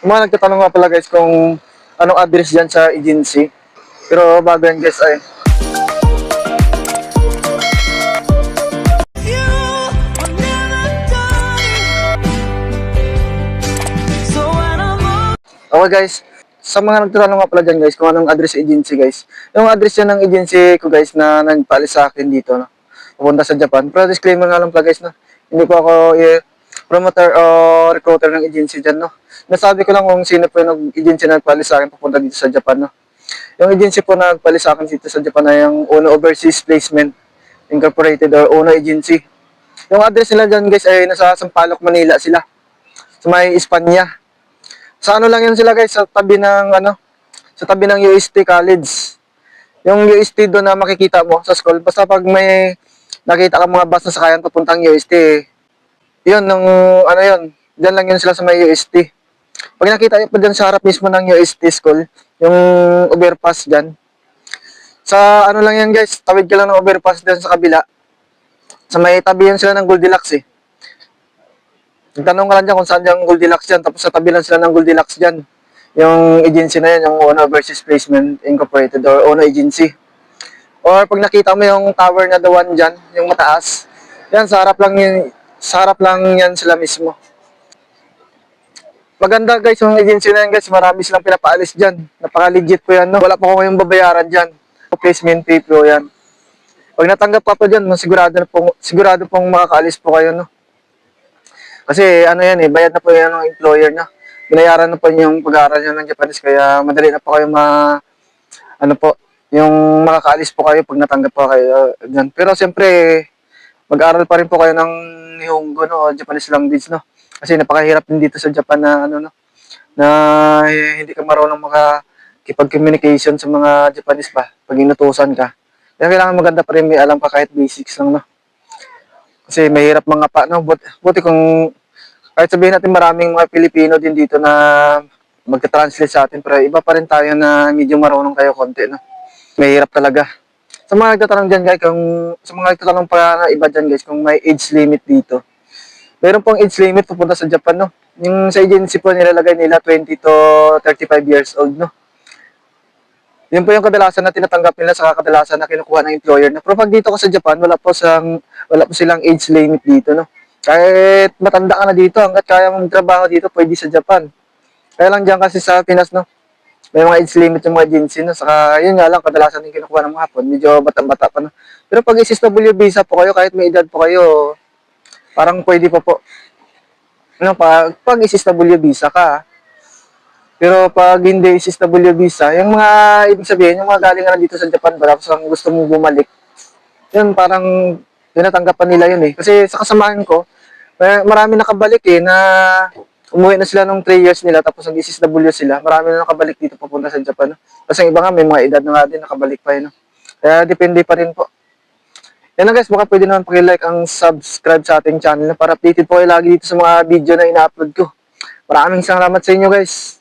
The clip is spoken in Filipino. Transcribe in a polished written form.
Yung mga nagtatanong nga pala guys kung anong address dyan sa agency. Pero bago yan guys ay okay guys, sa mga nagtatanong nga pala dyan guys kung anong address agency guys. Yung address yan ng agency ko guys na nagpaalis sa akin dito no. Pupunta sa Japan. Pero disclaimer nga lang pala guys no. Hindi ko ako promoter o recruiter ng agency dyan no. Nasabi ko lang kung sino po yung agency na nagpaalis sa akin pupunta dito sa Japan no. Yung agency po na nagpaalis sa akin dito sa Japan ay yung Ono Overseas Placement Incorporated or Ono Agency. Yung address nila dyan guys ay nasa Sampaloc, Manila sila. Sa may Espanya. Sa ano lang yun sila guys, sa tabi ng ano, sa tabi ng UST College. Yung UST doon na makikita mo sa school, basta pag may nakita ka mga bus na sakayan papuntang UST, yun, nung ano yun, dyan lang yun sila sa may UST. Pag nakita pa dyan sa harap mismo ng UST school, yung overpass dyan, sa ano lang yan guys, tawid ka lang ng overpass dyan sa kabila. Sa may tabi yan sila ng Goldilocks eh. Nagtanong ka lang dyan kung saan yung Goldilocks dyan, tapos sa tabi lang sila ng Goldilocks dyan. Yung agency na yan, yung Ono Overseas Placement Incorporated or Ono Agency. Or pag nakita mo yung tower na the one dyan, yung mataas, yan, sa harap lang yan sila mismo. Maganda guys, yung agency na yan guys, marami silang pinapaalis dyan. Napaka-legit po yan, no? Wala pa ko ngayong babayaran dyan. Placement fee po yan. Pag natanggap pa po dyan, sigurado pong makakaalis po kayo, no? Kasi ano yan eh, bayad na po yan ng employer niya. Binayaran na po yung pag-aaral niya ng Japanese, kaya madali na po kayo ano po, yung makakaalis po kayo pag natanggap po kayo dyan. Pero siyempre, mag-aaral pa rin po kayo ng Nihongo, no, o Japanese language, no. Kasi napakahirap din dito sa Japan na, ano, no, na hindi ka marunong makakipag-communication sa mga Japanese ba, pag inutusan ka. Kaya kailangan maganda pa rin may alam ka kahit basics lang, no. Kasi mahirap mga pa, no, buti kung kahit sabihin natin maraming mga Pilipino din dito na magta-translate sa atin, pero iba pa rin tayo na medyo marunong tayo konti, no. Mahirap talaga. Sa mga nagtatanong dyan guys, sa mga nagtatanong pa na iba dyan guys, kung may age limit dito. Meron pong age limit pupunta sa Japan, no. Yung sa agency po nilalagay nila 20 to 35 years old, no. Yun po yung kadalasan na tinatanggap nila sa kadalasan na kinukuha ng employer na. Pero pag dito ka sa Japan, wala po silang age limit dito, no. Kahit matanda ka na dito, hanggat kaya mong trabaho dito, pwede sa Japan. Kaya lang dyan kasi sa Pinas, no, may mga age limit yung mga agency, no. Saka yun nga lang, kadalasan yung kinukuha ng mga hapon, medyo bata-bata pa, no. Pero pag SSW visa po kayo, kahit may edad po kayo, parang pwede pa po. No, pag SSW visa ka, pero pag hindi SSW visa, yung mga, ibig sabihin, yung mga galing na dito sa Japan, tapos ang gusto mong bumalik, yun, parang tinatanggap nila yun eh. Kasi sa kasamahan ko, marami nakabalik eh, na umuwi na sila nung 3 years nila, tapos nag-SSW sila, marami na nakabalik dito papunta sa Japan. No? Kasi yung iba nga, may mga edad na nga din, nakabalik pa yun. No? Kaya depende pa rin po. Yan na guys, baka pwede naman pakilike ang subscribe sa ating channel para updated po kayo lagi dito sa mga video na ina-upload ko. Maraming salamat sa inyo guys.